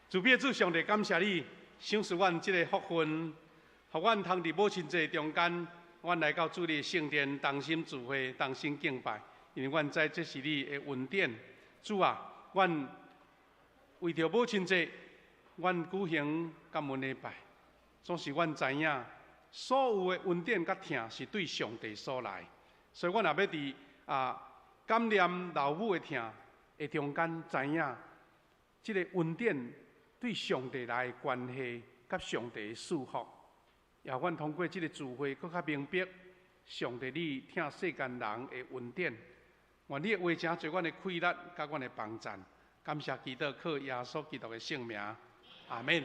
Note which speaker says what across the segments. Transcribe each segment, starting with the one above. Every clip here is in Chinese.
Speaker 1: 主别主上帝感谢你，赏赐阮这个福分，互阮通伫母亲节中间，阮来到主你的圣殿，同心聚会，同心敬拜。因为阮知这是你的恩典。主啊，阮为着母亲节，阮举行感恩礼拜。总是阮知影，所有的恩典甲疼是对上帝所来，所以阮也要伫感念老母的疼的中间，知影这个恩典。对上帝来的关系，甲上帝的祝福，也阮通过这个聚会，更较明白上帝你听世间人的恩典。愿你的话成做阮的快乐，甲阮的帮助。感谢基督，靠耶稣基督的圣名，阿门。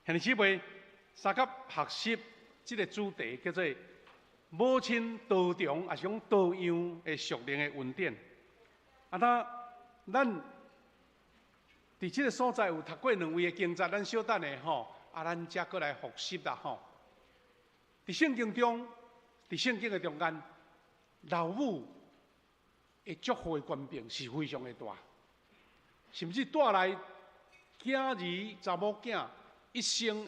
Speaker 1: 兄弟姊妹，三甲学习这个主题叫做母亲道中，也是讲道样的属灵的恩典。咱。伫即个所在有读过两位的经节，咱小等的吼，咱则过来复习啦吼。伫圣经中，伫圣经的中间，老母的祝福的权柄是非常的大，甚至带来囝儿查某囝一生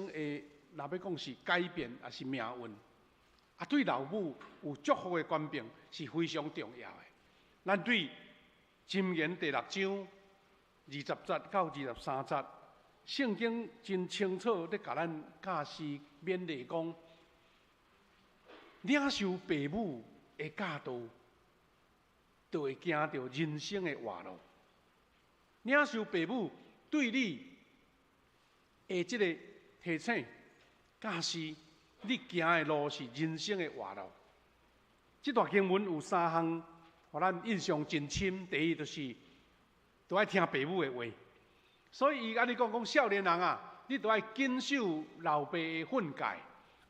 Speaker 1: 的，若要讲是改变，也是命运。对老母有祝福的权柄是非常重要的。咱对箴言第6章。20节到23节，圣经真清楚咧，甲咱教师勉励讲，领受父母的教导，就会行到人生的活路。领受父母对你的这个提醒，教师，你行的路是人生的活路。这段经文有3项，互咱印象真深。第一就是。都爱听父母的话，所以伊安尼讲少年人啊，你都爱谨守老爸的训诫，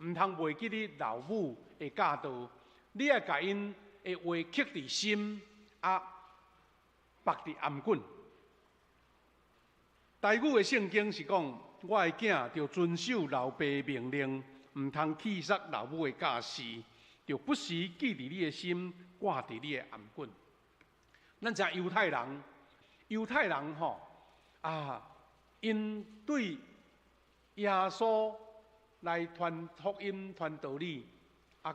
Speaker 1: 唔通忘记你老母的教导，你爱甲因的话刻伫心，绑伫颔棍。台语的圣经是讲，我的囝要遵守老爸的命令，唔通弃杀老母的教示，要不时记伫你的心，挂伫你的颔棍。咱知犹太人吼因对耶稣来传福音、传道理，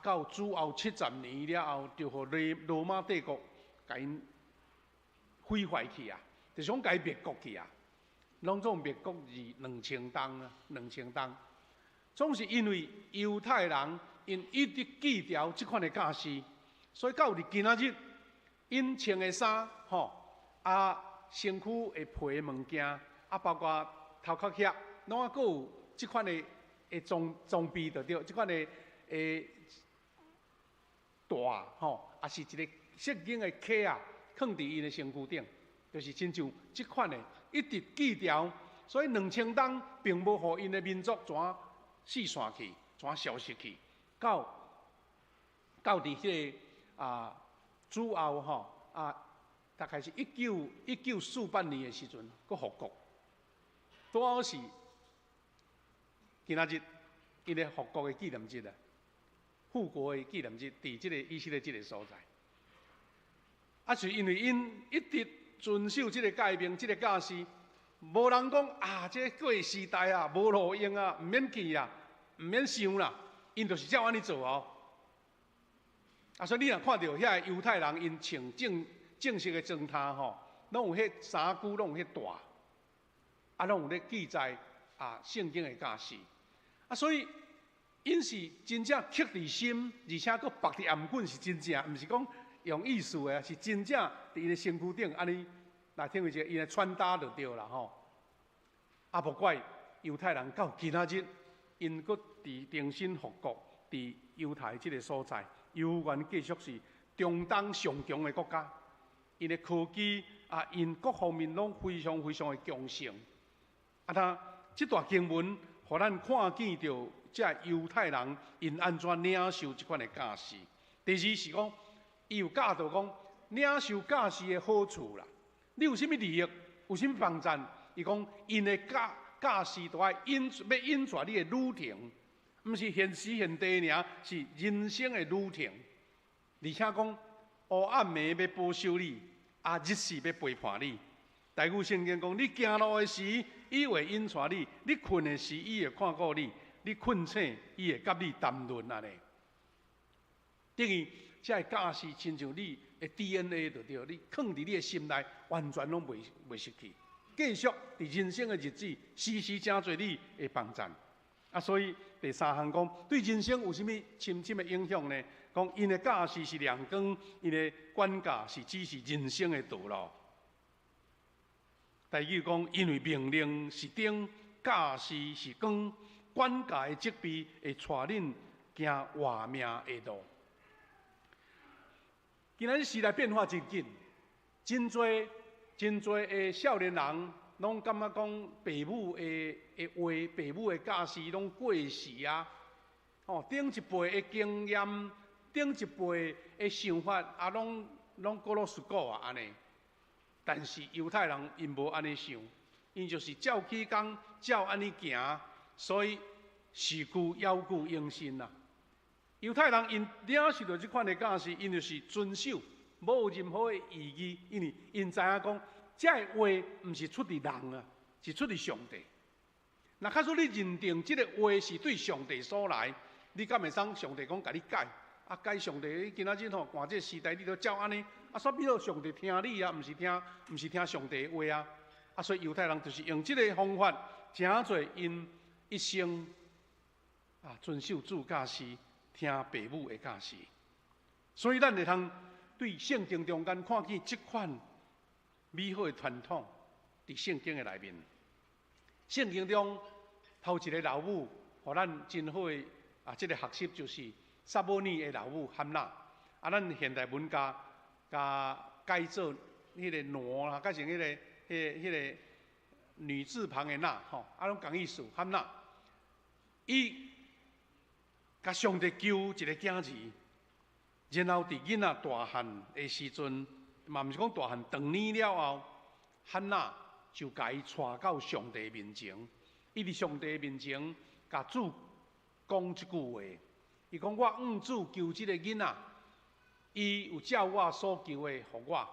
Speaker 1: 到主后70年了后，就互罗马帝国甲因毁坏去啊，就是讲甲伊灭国去啊，拢总灭国是2000冬啊，2000冬。总是因为犹太人因一直记牢即款的教示，所以到日今仔日，因穿的衫身躯会皮的物件，包括头壳遐，拢还有即款的装备就对，即款的大也是一个圣经的刻放伫因的身躯顶，就是亲像即款的，一直记牢。所以2000冬并无互因的民族怎四散去，怎消失去，到伫迄个主后大概是1948年的时阵，佮复国。拄好是今仔日，因的复国的纪念日啊，复国的纪念日，伫即个以色列即个所在。是因为因一直遵守即个诫命、即个教示，无人讲这过时代啊，无路用啊，唔免去啊，唔免想啦，因就是照安尼做哦。所以你若看到遐犹太人因穿正式的装衫拢有迄衫裤，拢有迄带，拢有咧记载圣经的教示，所以因是真正刻伫心，而且佫绑伫颔棍是真正，毋是讲用意思的，是真正伫因的身躯顶安尼来听为一个因的穿搭就对啦吼。无怪犹太人到今仔日，因佫伫重新复国，伫犹太即个所在，犹原继续是中东上强的国家。因的科技因各方面拢非常非常的强盛。这段经文，互咱看见到这犹太人因安怎领受这款的教示。第二是讲，伊有教导讲领受教示的好处啦。你有啥物利益，有啥物帮助？伊讲因的教示都要引出你的旅程，毋是现时现地尔，是人生的旅程。而且讲黑暗暝要保守你，日时要陪伴你。台语圣经讲：你行路的时，伊会引带你；你困的时，伊会看顾你；你困醒，伊会甲你谈论安尼。等于这个教示，亲像你的 DNA 就对，你放伫你的心内，完全拢袂失去。继续伫人生的日子，时时真侪你的帮衬。啊，所以第三项讲，对人生有啥物深深的影响呢？讲因的教示是亮光，因的管教是指示人生的道路。第二讲，因为命令是灯，教示是光，管教的责备会带恁行活命的路。今仔日时代变化真紧，真侪的少年人拢感觉讲父母的话、父母的教示拢过时啊！哦，顶一辈的经验、顶一辈的想法啊，拢过了熟过啊安尼。但是犹太人因无安尼想，因就是照起工，照安尼行，所以事故要故应信啦。犹太人因领受到这款的教示，因就是遵守，无有任何的异议，因为因知影讲，这个话毋是出自人啊，是出自上帝。那假使你认定这个话是对上帝所来，你敢会当上帝讲甲你改？啊，改上帝今仔日吼，看这个时代你都照安尼，啊，煞变做上帝听你啊，毋是听上帝的话啊。啊，所以犹太人就是用这个方法，诚侪因一生啊遵守主教示，听父母的教示。所以咱会通对圣经中间看见这款美好的传统，伫圣经的内面。圣经中头一个老母，互咱真好的这个学习就是撒母耳的老母汉娜。啊，咱现代文家改做迄个挪啦，改成迄个女字旁的娜吼，啊，拢同意思汉娜。伊甲上帝求一个囝儿，然后伫囡仔大汉的时阵，嘛毋是讲大汉长年了后，汉娜就甲伊带到上帝面前。伊伫上帝面前，甲主讲一句话，伊讲：我主求即个囡仔，伊有照我所求的，互我，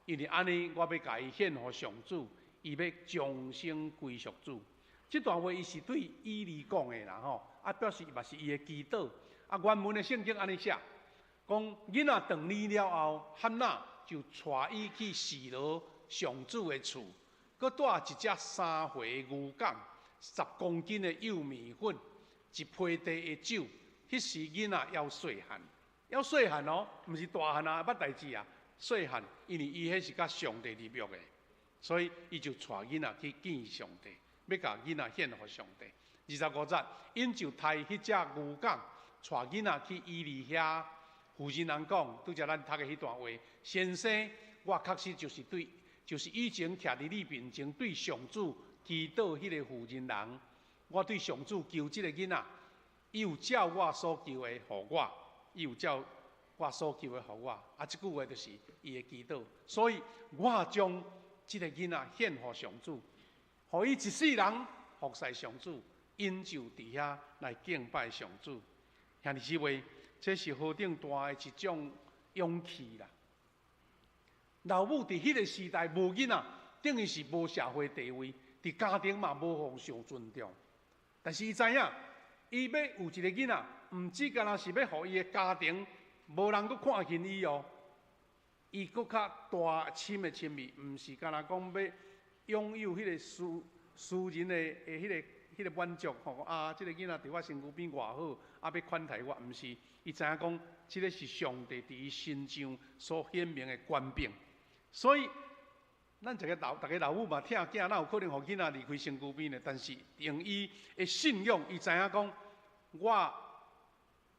Speaker 1: 因为安尼，我要甲伊献互上主，伊要终生归属主。这段话伊是对以利讲的啦吼，啊表示嘛是伊的祈祷。啊原文的圣经安尼写，讲囡仔长年了后，汉娜就带伊去示罗上主的厝，佮带一只3岁牛犅，10公斤的幼米粉，一批地的酒。迄时囡仔要细汉，哦，毋是大汉啊，捌代志啊，细汉，因为伊迄是甲上帝立约的，所以伊就带囡仔去见上帝。要甲囡仔献互上帝。25节，因就抬迄只牛犅，带囡仔去伊利遐。妇人人讲，拄则咱读的迄段话，先生，我确实就是以前徛伫你面前对上主祈祷迄个妇人人，我对上主求即个囡仔，伊有照我所求的互我，伊有照我所求的互我。啊，即句话就是伊的祈祷，所以我将即个囡仔献互上主。互伊一世人服侍上主，因就伫遐来敬拜上主。兄弟姊妹，这是何等大的一种勇气啦！老母伫迄个时代无囡仔，等于是无社会地位，伫家庭嘛无互受尊重。但是伊知影，伊要有一个囡仔，毋只干那是要互伊的家庭无人阁看轻伊哦，伊阁较大深的亲密，毋是干那讲要。拥有迄个私人的迄个满足吼啊！即个囡仔伫我身躯边偌好，啊要款待我，毋是伊知影讲，即个是上帝伫伊身上所显明的权柄。所以，咱逐个老母嘛，疼囝，哪有可能互囡仔离开身躯边呢？但是用伊的信仰，伊知影讲，我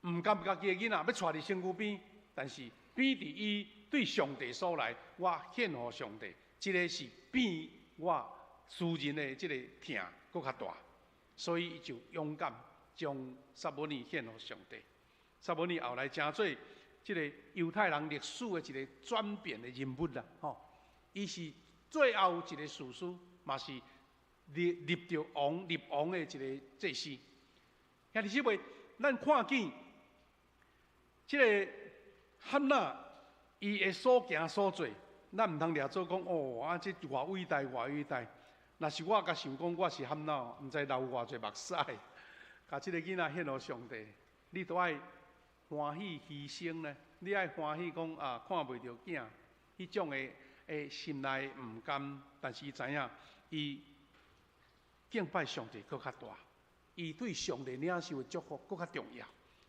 Speaker 1: 毋甘家己的囡仔要带伫身躯边，但是比伫伊对上帝所来，我献互上帝，即个是比我私人的这个疼搁较大，所以伊就勇敢将撒母耳献予上帝。撒母耳后来成做这个犹太人历史的一个转变的人物啦，吼！伊是最后一个士师，嘛是立王的一个祭司。兄弟姊妹，咱看见这个汉娜伊的所行所做，咱毋通掠做讲哦，啊，这偌伟大偌伟大。若是我甲想讲，我是憨脑，毋知流偌济目屎，甲即个囡仔献互上帝，你都爱欢喜牺牲呢？你爱欢喜讲啊，看袂着囝，迄种的心内毋甘，但是伊知影，伊敬拜上帝搁较大，伊对上帝领受的祝福搁较重要，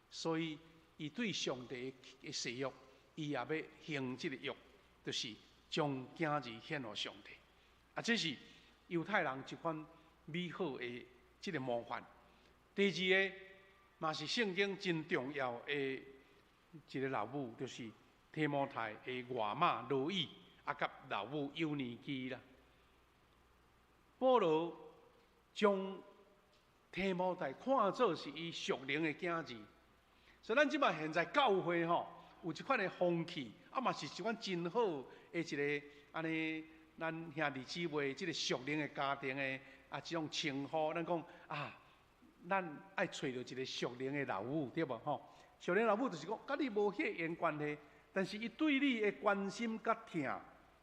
Speaker 1: 所以伊对上帝的誓约，伊也要行即个约，就是将囝儿献互上帝。啊，这是犹太人一款美好的即个模范。第二个嘛是圣经真重要的一个老母，就是提摩太的外妈罗伊，啊，甲老母幼年期啦。保罗将提摩太看作是伊属灵的囝儿，所以咱即摆现在教会吼有一款的风气，啊嘛是一款真好的一个安尼，咱兄弟姊妹即个属灵的家庭的啊，即种称呼，咱讲啊。咱爱找到一个属灵的老母，对无吼？属灵老母就是讲，甲你无血缘关系，但是伊对你的关心甲疼，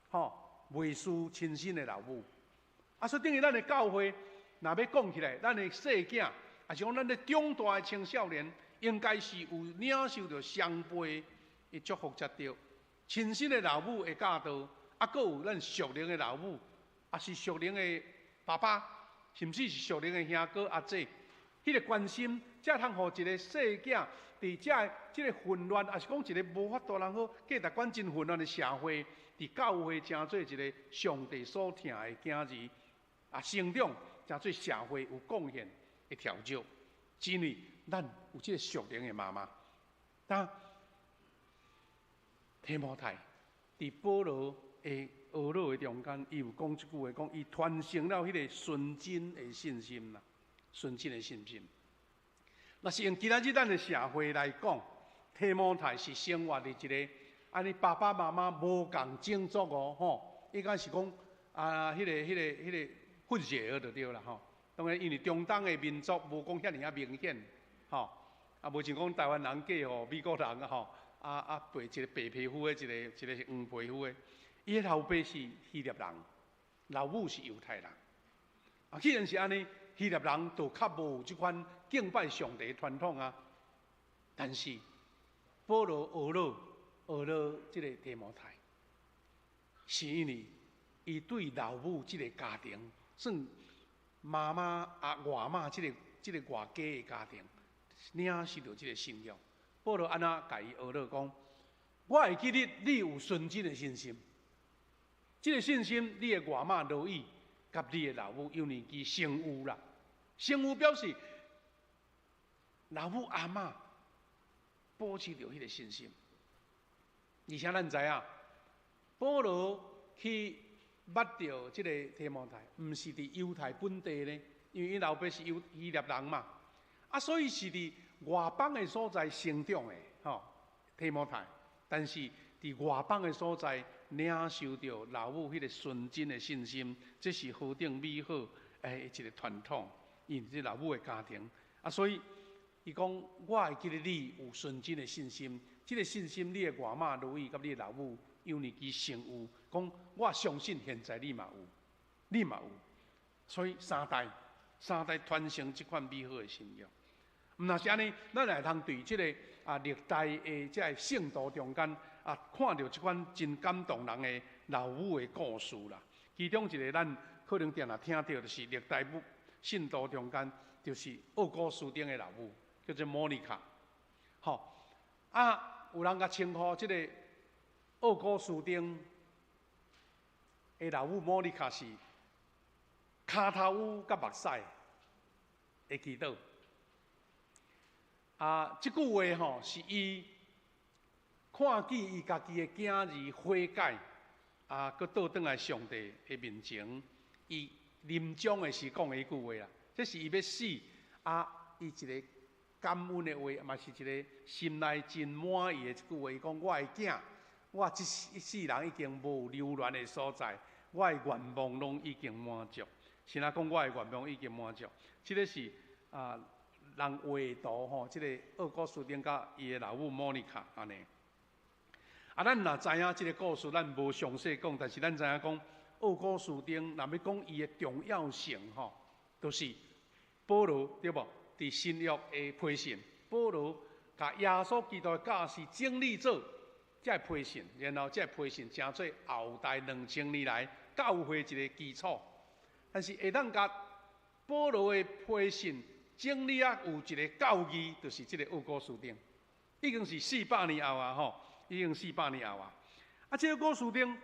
Speaker 1: 吼，袂输亲生的老母。啊，所以等于咱的教会，若要讲起来，咱的细囝，啊是讲咱的长大的青少年，应该是有领受到上辈的祝福才对。亲生的老母的教导，啊，搁有咱属灵的老母，啊是属灵的爸爸，甚至是属灵的兄哥阿姐。迄个关心，才通互一个细囝，伫遮即个混乱，也是讲一个无法度人好价值观真混乱的社会，伫教会成做一个上帝所疼的囝儿，啊，成长成做社会有贡献的条件。因为咱有即个属灵的妈妈，但提摩太伫保罗的学老的中间，伊有讲一句话，讲伊传承了迄个纯真的信心啦。纯真的信心，若是用今仔日咱的社会来讲，提摩太是生活的一个安尼爸爸妈妈无共种族哦，吼，应该是讲啊，迄个混血儿就对啦，吼。当然，因为中东的民族无讲遐尔啊明显，吼，啊无像讲台湾人嫁吼美国人啊，吼，一个白皮肤的，一个是黄皮肤的，伊的老爸是希腊人，老母是犹太人，啊，既然是安尼。希腊人就较无有即款敬拜上帝的传统啊，但是保罗学了即个提摩太，是因为伊对老母即个家庭，算妈妈啊外妈即个外家的家庭，领受到即个信仰。保罗安那甲伊学了讲，我会记你有纯真的信心，即个信心你的外妈罗伊，甲你的老母幼年期成有啦。成有表示老母阿嬷保持着迄个信心，而且咱知影，保罗去捌着即个提摩太，毋是伫犹太本地呢，因为伊老爸是希腊人嘛，啊，所以是伫外邦的所在成长的，吼，提摩太，但是伫外邦的所在领受着老母迄个纯真的信心，这是何等美好一个传统。因这老母的家庭啊，所以伊讲，我会记得你有纯真的信心，这个信心你的外妈如意，甲你的老母幼年期成有，讲我相信现在你嘛有，你嘛有，所以三代传承这款美好的信仰。毋若是安尼，咱来通对这个历代的这个圣徒中间看到这款真感动人的老母的故事啦。其中一个咱可能定听到，就是历代信徒中间，就是奥古斯丁的老母，叫做莫妮卡。好，有人甲称呼这个奥古斯丁的老母莫妮卡是骹头有甲目屎的祈祷。这句话吼，是伊看见伊家己的囝儿悔改，佮倒转来上帝的面前，伊临终的时讲的一句话啦。这是伊要死，伊一个感恩的话，嘛是一个心内真满意的一句话。伊讲：我的囝，我一世人已经无留恋的所在，我的愿望拢已经满足。是哪讲我的愿望已经满足？这个是人画图吼，这个奥古斯丁甲伊的老母莫妮卡安尼。咱若知影即个故事，咱无详细讲，但是咱知影讲，奥古斯丁若要讲伊的重要性吼，就是保罗对无？伫新约的批信，保罗甲耶稣基督的教是整理做，才会批信，然后才会批信成做后代2000年来教会一个基础。但是会当甲保罗的批信整理啊，有一个教义，就是即个奥古斯丁，已经是400年后啊吼，已经400年后啊。啊，即个奥古斯丁，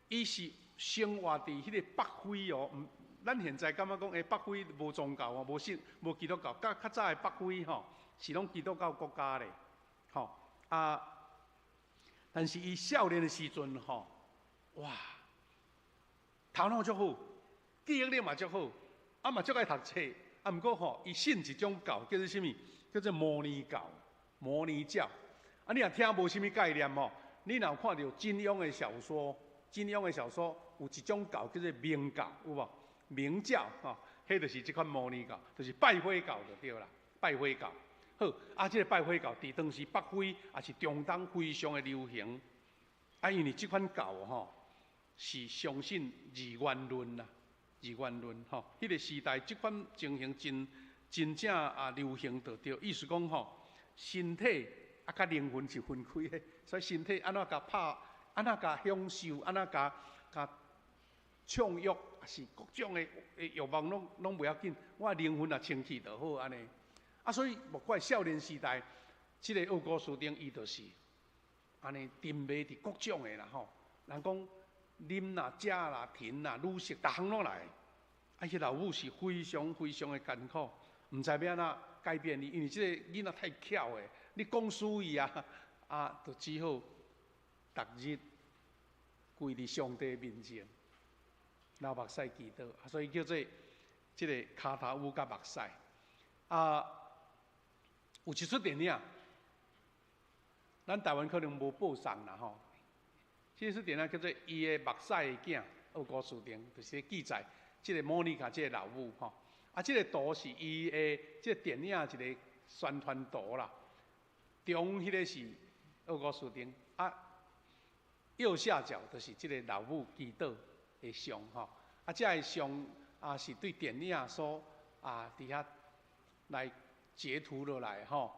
Speaker 1: 伊是生活伫迄个北非哦，咱现在感觉讲，北非无宗教哦，无基督教，较早的北非吼，是拢基督教国家咧，吼啊。但是伊少年的时阵吼，哇，头脑足好，记忆力嘛足好，啊嘛足爱读册，啊毋过吼，伊信一种教叫做啥物？叫做摩尼教、摩尼教。啊，你若听无啥物概念吼，你若有看到金庸的小说，金庸的小说有一种教叫做明教，有无？明教吼，迄就是即款摩尼教，就是拜火教就对啦，拜火教。好，啊，即个拜火教伫当时北非也是中东非常的流行。啊，因为即款教吼是相信二元论啦，二元论吼，迄个时代即款情形真正啊流行就对，意思讲吼，身体啊甲灵魂是分开的，所以身体安怎甲拍，安怎甲享受，安怎甲畅欲，也是各种的欲望拢袂要紧，我灵魂啊清气就好安尼。啊，所以莫怪少年时代，即个奥古斯丁伊就是安尼沉迷伫各种的啦吼。人讲啉啦、食啦、甜啦、女色，逐项拢来。啊，迄老母是非常非常的艰苦，毋知要安怎改变你，因为即个囡仔太巧诶，你讲输伊啊，就只好逐日跪伫上帝面前。流目屎祈祷，所以叫做即个骹头乌甲目屎。啊，有一出电影，咱台湾可能无播送啦吼。即出电影叫做《伊的目屎的囝》，奥古斯丁，就是记载即个莫妮卡即个老母吼。啊，即个图是伊的即个电影一个宣传图啦。中迄个是奥古斯丁，啊，右下角就是即个老母祈祷。的像吼，啊，这个像啊是对电影所啊伫遐来截图落来吼，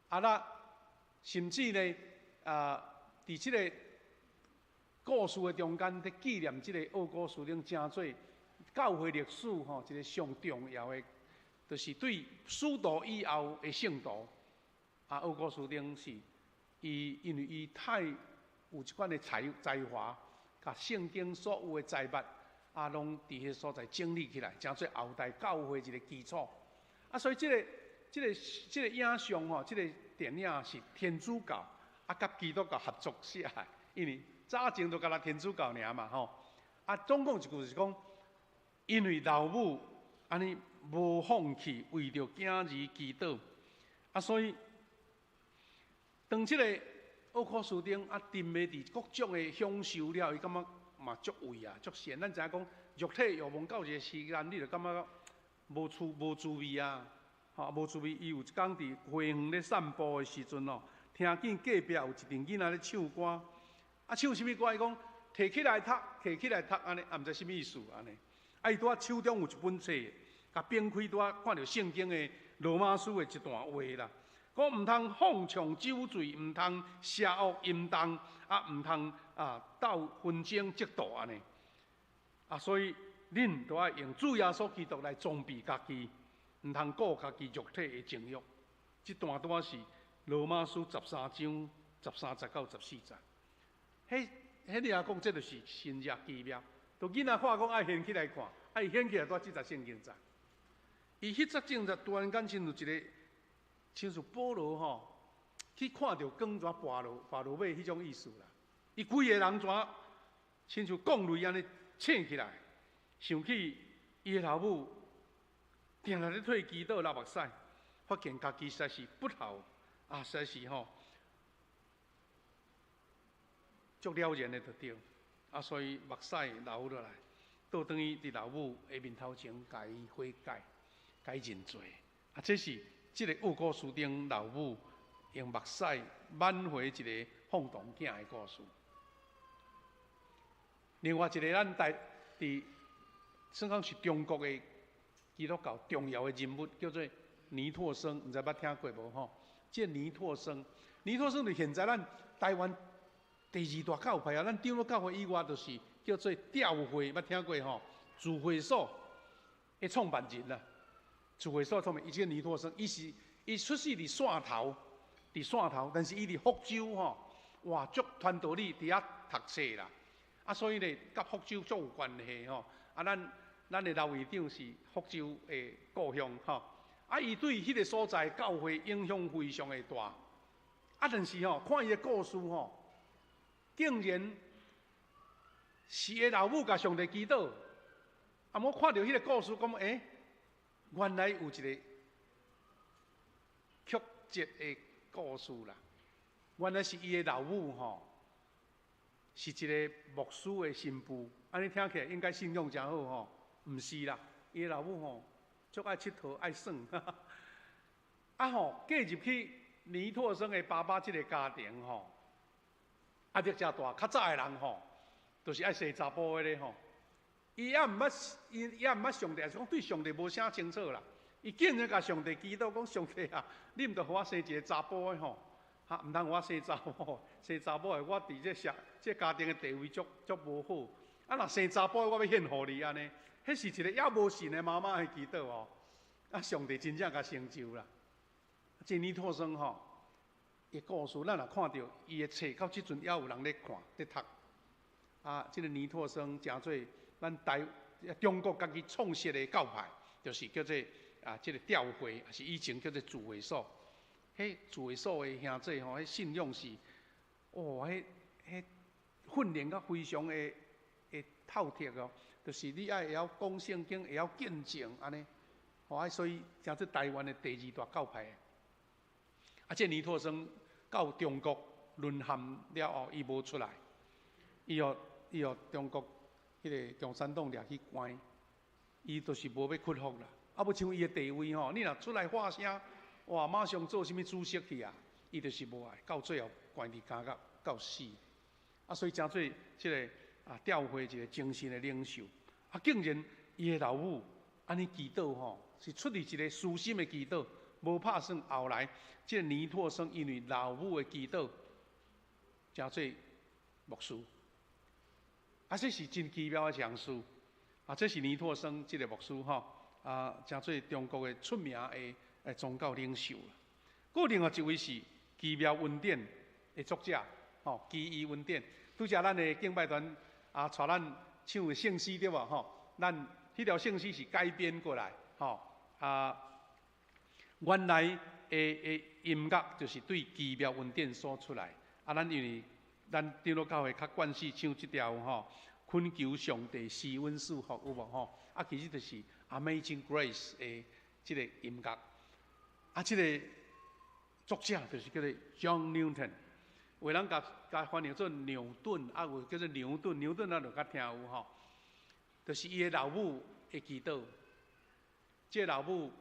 Speaker 1: 啊那甚至呢伫即个故事的中间，伫纪念即个奥古斯丁真做教会历史吼一个上重要的，就是对使徒以后的圣徒，啊奥古斯丁是因为伊太有一款的才华。甲圣经所有的财物啊，拢伫迄所在整理起来，成做后代教会一个基础。啊，所以这个影像吼，这个电影是天主教啊甲基督教合作写的，因为早前都甲咱天主教尔嘛吼。啊，总共一句就是讲，因为老母安尼无放弃，为着囝儿祈祷，啊，所以当这个。奥古斯丁啊，沉迷伫各种的享受了，伊感觉嘛足味啊，足咸。咱知影讲，肉体欲望到一个时间，你就感觉无滋味啊，吼无滋味。伊有一天伫花园咧散步的时阵哦，听见隔壁有一群囡仔咧唱歌，啊唱什么歌？伊讲摕起来读，摕起来读安尼，啊毋知什么意思安尼。啊伊拄啊手中有一本册，甲编开拄啊看到圣经的罗马书的一段话啦。讲毋通放纵酒醉，毋通邪恶淫荡，啊毋通斗纷争嫉妒安尼。啊，所以恁都要用主耶稣基督来装备家己，毋通顾家己肉体的情欲。这段拄啊是罗马书13章13节到14节。迄你也讲，这就是新约奇妙。都囡仔看讲爱掀起来看，爱掀起来拄即节圣经节。伊迄节经节突然间进入一个。亲像保罗吼，去看到光怎拔落尾迄种意思啦。伊规个人怎亲像降雷安尼醒起来，想起伊的老母定来咧退祈祷流目屎，发现家己实在是不孝啊，实在是吼足了然的就对啊，所以目屎流落来，倒转去伫老母的面头前，甲伊悔改，甲伊认罪啊，这是。即个奥古斯丁老母用目屎挽回一个放荡囝的故事。另外一个咱算讲是中国的基督教重要的人物，叫做倪柝声，唔知捌听过无吼？这倪柝声就现在咱台湾第2大教派啊，咱长老教会以外，就是叫做调会，捌听过吼？主会所的创办人啦，主会所创办，伊即个倪柝声，伊出世伫汕头，但是伊伫福州吼，哇，足传道理伫遐读册啦，啊，所以咧，甲福州足有关系吼，啊，咱的老会长是福州的故乡吼，啊，伊对迄个所在教会影响非常的大，啊，但是吼，看伊的故事吼，竟然是伊老母甲上帝祈祷，啊，我看到迄个故事，讲原来有一个曲折的故事啦，原来是伊的老母吼，是一个牧师的新妇，安尼听起来应该信用真好吼。毋是啦，伊老母吼，足爱佚佗爱耍，啊吼，嫁入去倪柝声的爸爸即个家庭吼，压力真大。较早的人吼，就是爱生查甫的咧吼。伊也毋捌上帝，是讲对上帝无啥清楚啦。伊竟然甲上帝祈祷，讲上帝啊，你毋得互我生一个查甫的吼，哈，毋通互我生查某，生查某的我伫这家庭的地位足无好。啊，若生查甫的我要献互你安尼。迄是一个也无信的妈妈的祈祷哦，啊，上帝真正甲成就啦。这倪柝声吼，伊故事咱若看到伊的册，到即阵也有人咧看咧读。啊，这个倪柝声诚做咱中国家己创设的教派，就是叫做这个调会，也是以前叫做主会所。迄主会所的兄弟吼，迄信仰是，迄训练甲非常的透彻哦。就是你爱会晓讲圣经，会晓见证安尼，所以诚做台湾的第2大教派。啊，这倪柝声到中国沦陷了后，伊无出来，伊互中国迄个共产党掠去关，伊就是无要屈服啦。啊，要像伊的地位吼，你若出来发声，哇，马上做啥物主席去啊？伊就是无爱，到最后关伫监狱到死。啊，所以诚做即个。调会一个精神的领袖，啊，竟然伊的老母安尼祈祷吼，是出于一个私心的祈祷，无拍算后来，这个倪柝声因为老母的祈祷，诚做牧师，啊，这是真奇妙的常事，啊，这是倪柝声这个牧师吼，啊，诚做中国的出名的宗教领袖。个另外一位是奇妙恩典的作者，吼，奇异恩典，拄则咱的敬拜团。啊，带咱唱的圣诗对无吼？咱迄条圣诗是改编过来，吼原来的音乐就是对奇妙恩典所出来。啊，咱因为咱长老教会较惯势唱即条吼，恳求上帝施恩赐福有无吼？啊，其实就是 Amazing Grace 的即个音乐。啊，即个作者就是叫做 John Newton。有人甲翻译做牛顿，啊有叫做牛顿咱就较听有吼，就是伊的老母的祈祷。这老母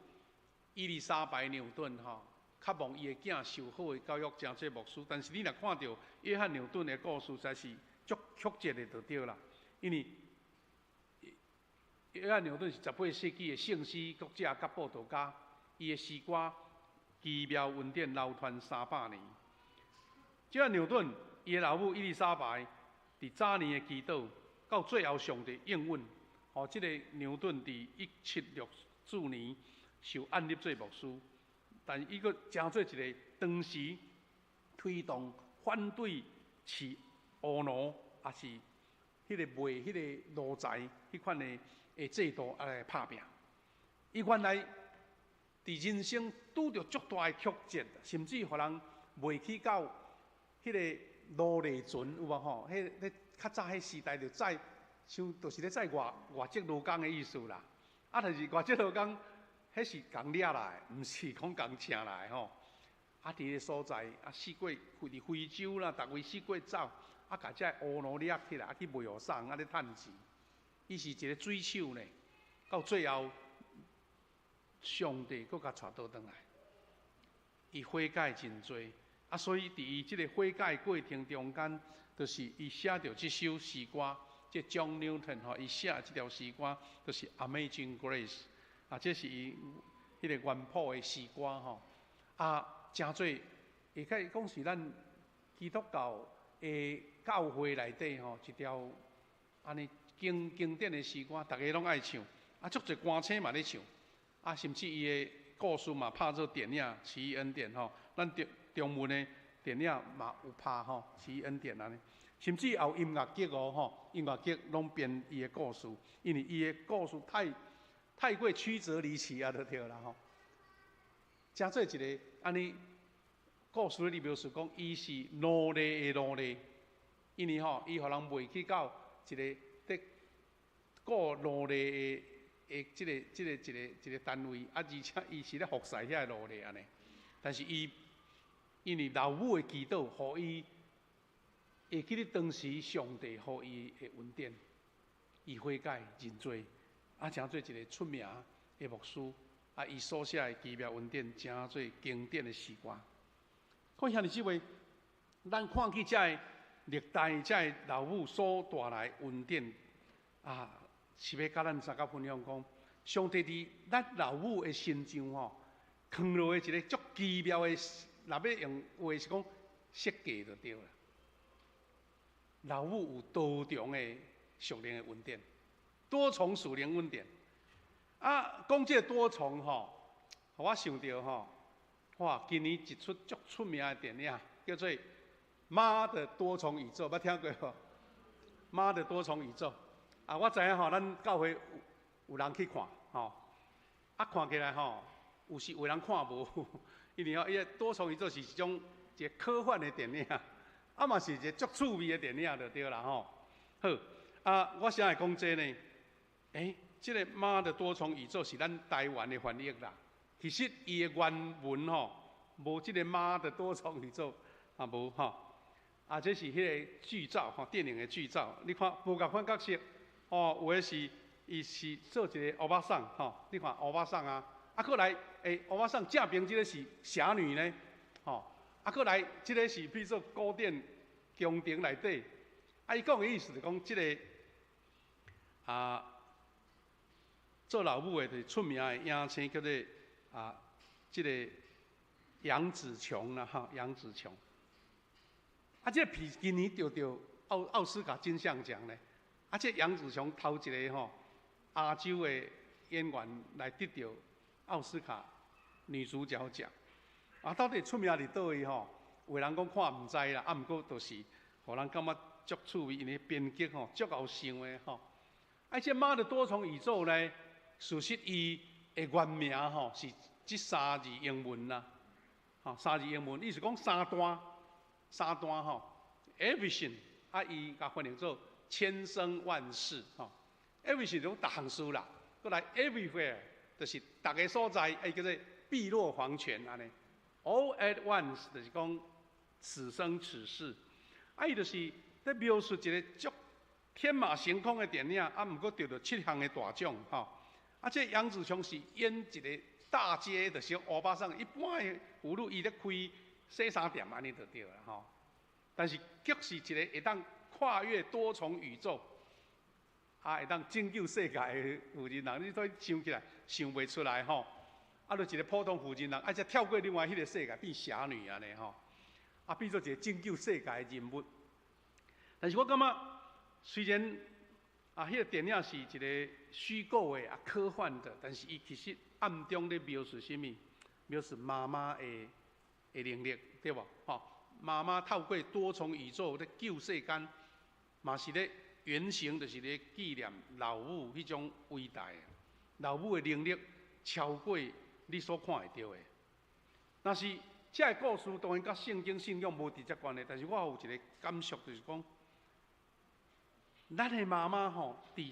Speaker 1: 伊丽莎白牛顿吼，较望伊的囝受好的教育，诚做牧师。但是你若看到约翰牛顿的故事，才是足曲折的就对啦。因为约翰牛顿是18世纪的圣诗作者甲报道家，伊的诗歌奇妙恩典流传300年。这个牛顿，伊的老母伊丽莎白，伫早年的祈祷，到最后上帝应允，吼，这个牛顿伫1764年受按立做牧师，但伊阁诚做一个当时推动反对饲乌奴，也是迄个卖迄个奴才迄款的制度来拍拼。伊原来伫人生拄着足大的曲折，甚至互人卖去到。迄个罗内船有无吼？迄较早迄时代就载，就是咧载外籍劳工的意思啦。啊，但是外籍劳工，迄是共掠来，毋是讲共请来吼。啊，伫个所在啊，四过伫非洲啦，逐位四过走，啊，甲遮乌奴掠起来，啊去卖互送，啊咧趁钱。伊是一个水手呢，到最后，上帝搁甲带倒转来，伊悔改真多。啊，所以伫伊即个悔改过程中间，就是伊写着即首诗歌，即 John Newton 吼，伊写即条诗歌，就是《Amazing Grace》啊，这是伊迄个原谱的诗歌吼。啊，诚侪，会可以讲是咱基督教的教会内底吼一条安尼经典的诗歌，大家拢爱唱，啊，足侪歌星嘛咧唱，啊，甚至伊的故事嘛拍做电影《奇异恩典》吼，咱中文的电影嘛有拍吼《奇异恩典》安尼，甚至也有音乐剧哦吼，音乐剧拢编伊的故事，因为伊的故事太过曲折离奇啊，就对啦吼。诚做一个安尼故事里描述讲，伊是奴隶的奴隶，因为吼，伊互人卖去到一个得过奴隶的一个单位，啊，而且伊是咧服侍遐个奴隶安尼。但是伊因为老母的祈祷，互伊会记得当时上帝互伊的恩典，伊悔改认罪，啊，诚做一个出名的牧师。啊，伊所写的奇妙恩典，诚做经典的诗歌。看兄弟姊妹，咱看去遮个历代遮个老母所带来恩典，啊，是要甲咱大家分享讲，上帝伫咱老母的身上吼，藏落的一个足奇妙的，若要用话是讲设计就对了。老母有多重的属灵的恩典，多重属灵恩典。啊，讲这多重吼，我想到吼，哇，今年一出足出名的电影叫做《妈的多重宇宙》，捌听过无？《妈的多重宇宙》啊，我知影吼，咱教会有人去看吼，啊，看起来吼，有时有人看无，因为吼，伊个多重宇宙是一种一个科幻的电影，啊嘛是一个足趣味的电影就对啦吼。好，啊，我啥会讲这呢？这个妈的多重宇宙是咱台湾的翻译啦。其实伊的原文吼，无这个妈的多重宇宙啊无吼。啊，这是迄个剧照吼，电影的剧照。你看无共款角色，哦，有的是伊是做一个欧巴桑吼，你看欧巴桑啊，啊，过来欧巴桑正边这个是侠女呢，吼，啊，过来这个是比如说古典宫廷内底，啊，伊讲的意思是讲这个啊。做老母的就是出名的影星叫做啊，这个杨紫琼啦哈，杨紫琼。啊，这今年得到奥斯卡金像奖呢。啊，这杨紫琼头一个吼亚洲的演员来得到奥斯卡女主角奖。啊，到底出名伫倒位吼？有人讲看唔知啦，啊，毋过就是，互人感觉足趣味，因为编剧吼足够想的吼。啊，这妈的多重宇宙呢？事实伊的原名吼是这三字英文啦，吼三字英文，意思讲三段吼 ，everything 啊，伊甲翻译做千生万世吼 ，everything 种大项事啦，过来 everywhere 就是逐个所在，叫做碧落黄泉安尼 ，all at once 就是讲此生此世，啊，伊就是在描述一个足天马行空的电影，啊，毋过得到7项的大奖吼。啊，这杨紫琼是演一个大街，就是欧巴桑，一般的妇女伊咧开洗衫店安尼就对了吼。但是却是一个会当跨越多重宇宙，啊，会当拯救世界的妇人人，你再想起来想袂出来吼。啊，就一个普通妇人人，啊，则跳过另外迄个世界变侠女安尼吼，啊，变做一个拯救世界的人物。但是我感觉虽然啊，迄个电影是一个虚构的啊，科幻的，但是伊其实暗中咧描述什么？描述妈妈的能力，对无？吼，妈妈透过多重宇宙咧救世间，嘛是咧原型，就是咧纪念老母迄种伟大的。老母的能力超过你所看会到的。但是这个故事当然甲圣经信仰无直接关系，但是我有一个感触，就是讲。咱的妈妈吼，伫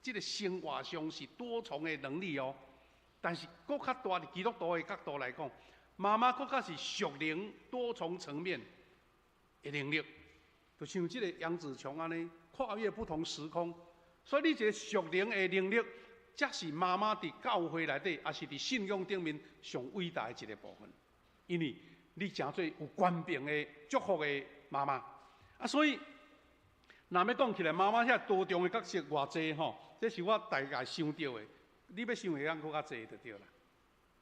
Speaker 1: 这个生活上是多重的能力哦，但是更较大伫基督徒的角度来讲，妈妈更较是属灵多重层面的能力，就像这个杨紫琼安尼，跨越不同时空，所以你这个属灵的能力，才是妈妈伫教会内底，也是伫信仰顶面上伟大的一个部分，因为你诚做有官兵的祝福的妈妈。啊，所以，若要讲起来，妈妈遐多重的角色偌济吼，这是我大概想到的。你要想的更搁较济就对啦。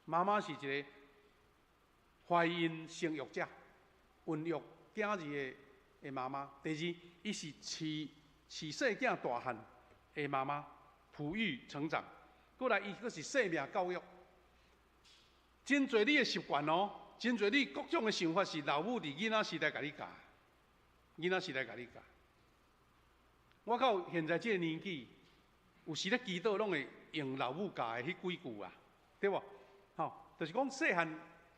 Speaker 1: 妈妈是一个怀孕生育者，孕育囝儿的妈妈。第二，伊是饲细囝大汉的妈妈，哺育成长。过来，伊佫是生命教育。真侪你的习惯哦，真侪你各种的想法是老母伫囡仔时代甲你教。囡仔时代甲你教，我到现在这个年纪，有时咧祈祷拢会用老母教的迄几句啊，对无？吼，就是讲细汉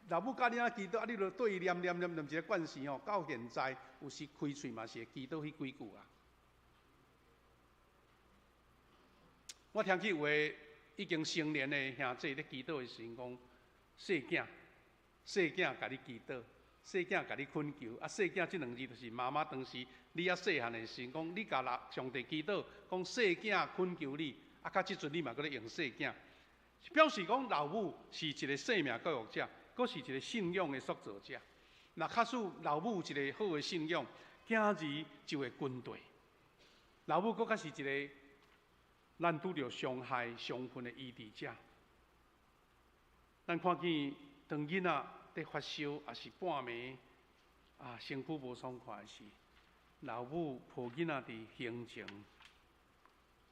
Speaker 1: 老母教你啊祈祷，啊你著对伊念一个惯势吼，到现在有时开喙嘛是会祈祷迄几句啊。我听起有个已经成年的兄弟咧祈祷的时讲，细囝甲你祈祷。细囝甲你恳求，啊，细囝这两字就是妈妈当时你还细汉的时，讲你甲上帝祈祷，讲细囝恳求你，啊，到即阵你嘛搁咧用细囝，表示讲老母是一个生命教育者，搁是一个信仰的塑造者。那假使老母一个好的信仰，囝儿就会军队。老母搁较是一个咱拄着伤害、伤痕的医治者。咱看见当囡仔在发烧，也是半暝啊，身躯无爽快时，老母抱囡仔伫胸前，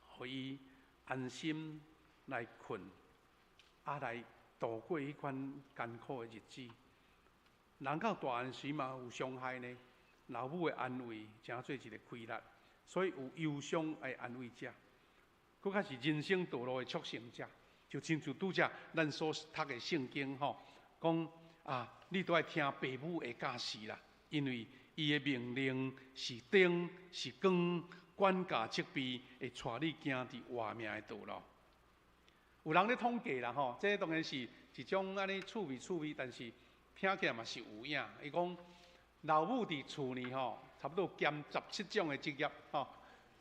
Speaker 1: 互伊安心来困，啊来度过迄款艰苦的日子。人到大汉时嘛有伤害呢，老母的安慰诚做一个开力，所以有忧伤的安慰者，佫较是人生道路的促成者。就亲像拄则咱所读的圣经吼，讲。啊！你都爱听父母的教示啦，因为伊的命令是灯是光，管教责备会带你行伫活命的道路。有人咧统计啦吼，这当然是一种安尼趣味，但是听起来嘛是有影。伊讲老母伫厝里吼，差不多兼17种的职业吼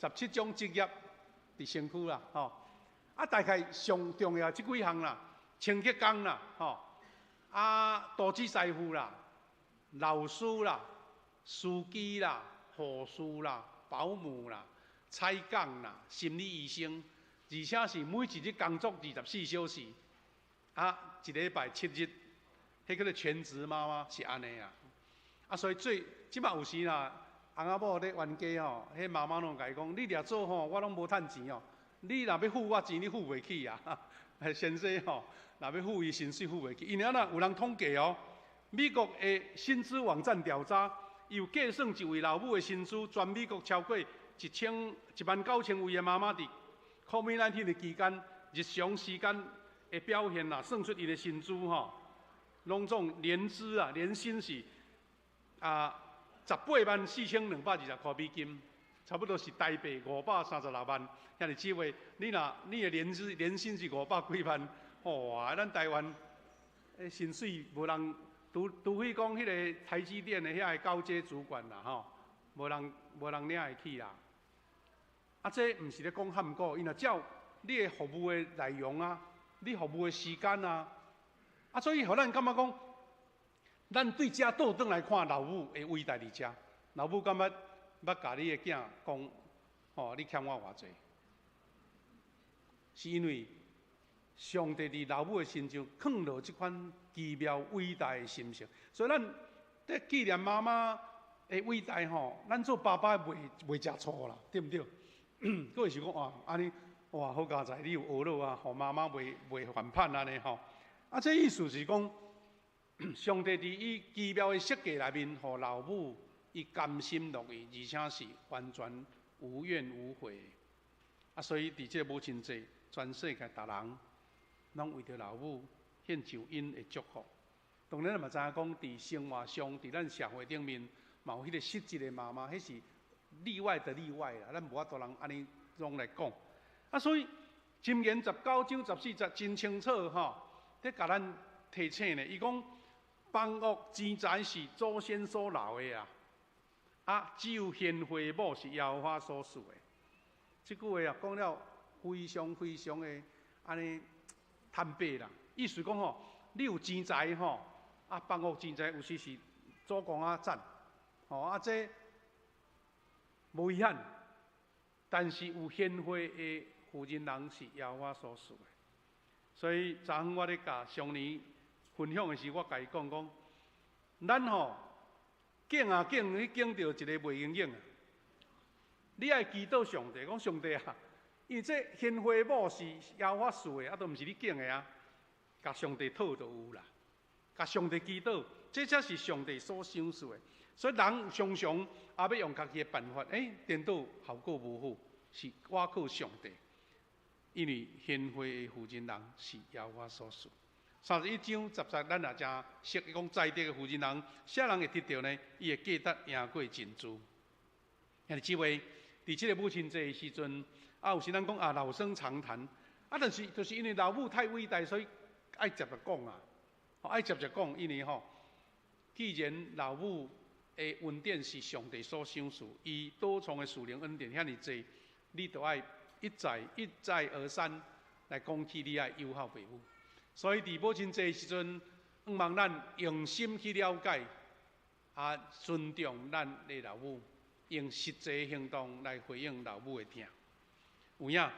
Speaker 1: ，17种职业伫身躯啦吼。啊，大概上重要即几项啦，清洁工啦吼。啊，导致师傅啦、老师啦、司机啦、护士啦、保姆啦、采工啦、心理医生，而且是每一日工作24小时，啊，一礼拜7日，迄个叫全职妈妈是安尼啊。啊，所以即摆有时啦，翁仔某咧冤家吼，迄妈妈拢甲伊讲，你掠做吼，我拢无趁钱哦，你若要付我钱，你付袂起啊。先生吼。若要付伊薪水付袂起，因为哪有人统计哦，美国的薪资网站调查，有计算一位老母的薪资，全美国超过19000位的妈妈伫 COVID-19 的期间，日常时间的表现啦，算出伊的薪资吼，拢总年资啊，年薪是184220块美金，差不多是台币536万。遐尼几位，你的年薪是500几万。哇！咱台湾诶薪水无人，除非讲迄个台积电的遐个高阶主管啦吼，无人领会起啦。啊，这毋是咧讲喊过，因为照你的服务的内容啊，你服务的时间啊，啊，所以互咱感觉讲，咱对遮倒转来看老母的伟大伫遮。老母感觉捌甲你的囝讲，吼，你欠我偌济，是因为。上帝伫老母的身上藏落这款奇妙伟大的心性，所以咱在纪念妈妈的伟大吼，咱做爸爸袂食醋啦，对不对？佫会想讲哇，安尼哇好佳哉，你有学落啊，互妈妈袂反叛安尼吼。啊，这意思是讲，上帝伫伊奇妙的设计内面，互老母伊甘心乐意，而且是完全无怨无悔。啊，所以伫这母亲节，全世界逐人。拢为着老母献上因的祝福。当然，嘛知影讲，伫生活上，伫咱社会顶面，嘛有迄个实质的妈妈，迄是例外的例外啦。咱无法度人安尼拢来讲。啊，所以《箴言》19章14節真清楚吼，在甲咱提醒呢。伊讲，房屋钱财是祖先所留的啊，啊，只有贤惠某是耶和华所赐的。即句话啊，讲了非常的安尼。坦白啦，意思讲吼，你有钱财吼，啊，放学真侪有时是祖公啊赞，吼啊这无遗憾，但是有贤惠的负责人是由我所属的。所以昨昏我咧甲上年分享的时，我甲伊讲，咱吼敬啊敬，你敬到一个袂用用啊。你爱祈祷上帝，讲上帝啊，因为这贤惠某是由我属的，啊，都毋是你敬的啊。甲上帝讨就有啦，甲上帝祈祷，这才是上帝所赏赐的。所以人常常也要用家己的办法，颠倒效果无好，是我靠上帝。因为贤惠的负责人是由我所属。31章13，咱也真熟，讲在地的负责人，啥人会得到呢？伊会价值赢过珍珠。兄弟姊妹，伫即个母亲节的时阵，有时咱讲老生常谈，但是就是因为老母太伟大，所以爱接着讲啊，爱接着讲，因为既然老母的恩典是上帝所赏赐，伊多重的属灵恩典遐尼济，你都爱一再而三来讲起你爱友好父母。所以伫母亲节的时阵，希望咱用心去了解，尊重咱的老母，用实际的行动来回应老母的疼。有影，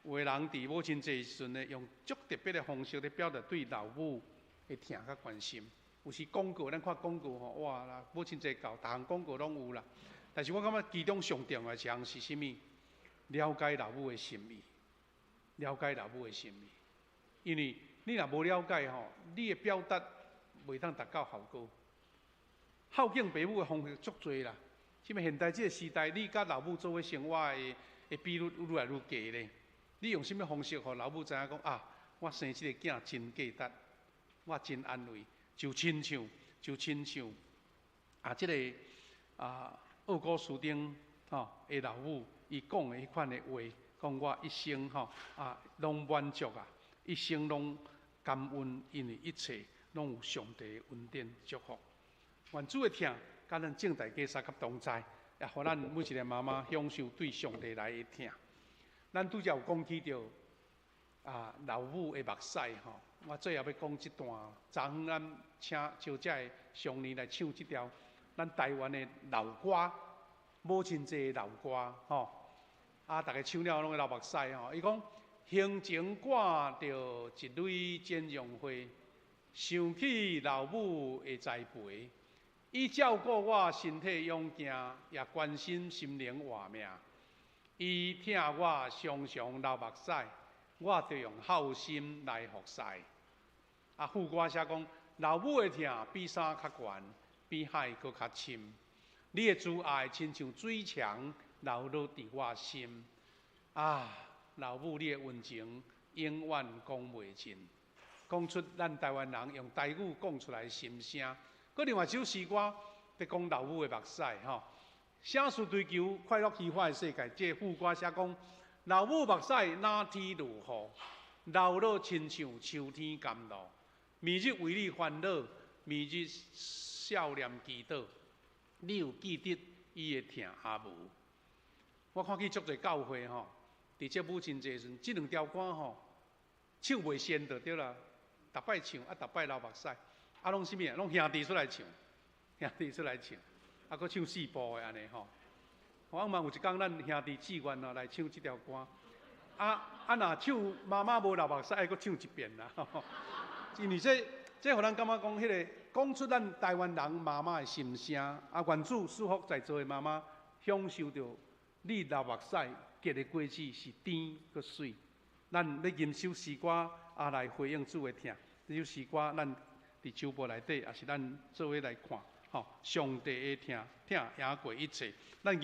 Speaker 1: 有的人伫母亲节的时阵呢，用足特别的方式来表达对老母的疼甲关心。有时广告，咱看广告哇啦，母亲节到，逐项广告拢有啦。但是我感觉其中上重要的一项是啥物？了解老母的心意，了解老母的心意。因为你若无了解你的表达袂当达到效果。孝敬父母的方式足多啦。即么现代这个时代，你甲老母做伙生活的比率愈来愈低咧。你用什么方式，互老母知影讲我生这个囝真价值，我真安慰，就亲像这个奥古斯丁的老母伊讲的迄款的话，讲我一生拢满足啊，一生拢感恩，因为一切拢有上帝的恩典祝福。愿主的疼，甲咱正大家三甲同在，也互咱每一个妈妈享受对上帝来的疼。咱拄则有讲起着老母的目屎我最后要讲这段。昨昏咱请小姐的上年来唱这条咱台湾的老歌，母亲节的老歌大家唱了拢会流目屎伊讲胸前挂着一蕊剪绒花，想起老母的栽培，伊照顾我身体勇健，也关心心灵活命。伊疼我常常流目屎，我就用孝心来服侍。副歌写讲，老母的疼比山较悬，比海搁较深。你的慈爱亲像水墙，流落伫我心。老母你的温情，永远讲袂尽。讲出咱台湾人用台语讲出来的心声。搁另外一首诗歌，在讲老母的目屎写书追求快乐喜欢的世界。这副歌写讲，老母目屎哪天如雨，流落亲像秋天甘露。每日为你烦恼，每日笑念祈祷。你有记得伊的疼无？我看见足侪教会伫这母亲节时，这两条歌唱袂仙就对啦。逐摆唱逐摆流目屎，拢啥物拢兄弟出来唱，兄弟出来唱，搁唱四部的安尼我希望有一天咱兄弟志愿来唱这条歌。若唱妈妈无流目屎，搁唱一遍啦。因为这互咱感觉讲迄个讲出咱台湾人妈妈的心声。愿主祝福在座的妈妈，享受到你流目屎结的果子是甜搁水。咱要吟首诗歌来回应主的疼。这首诗歌咱伫周报内底，也是咱做伙来看。上帝的疼赢过一切。咱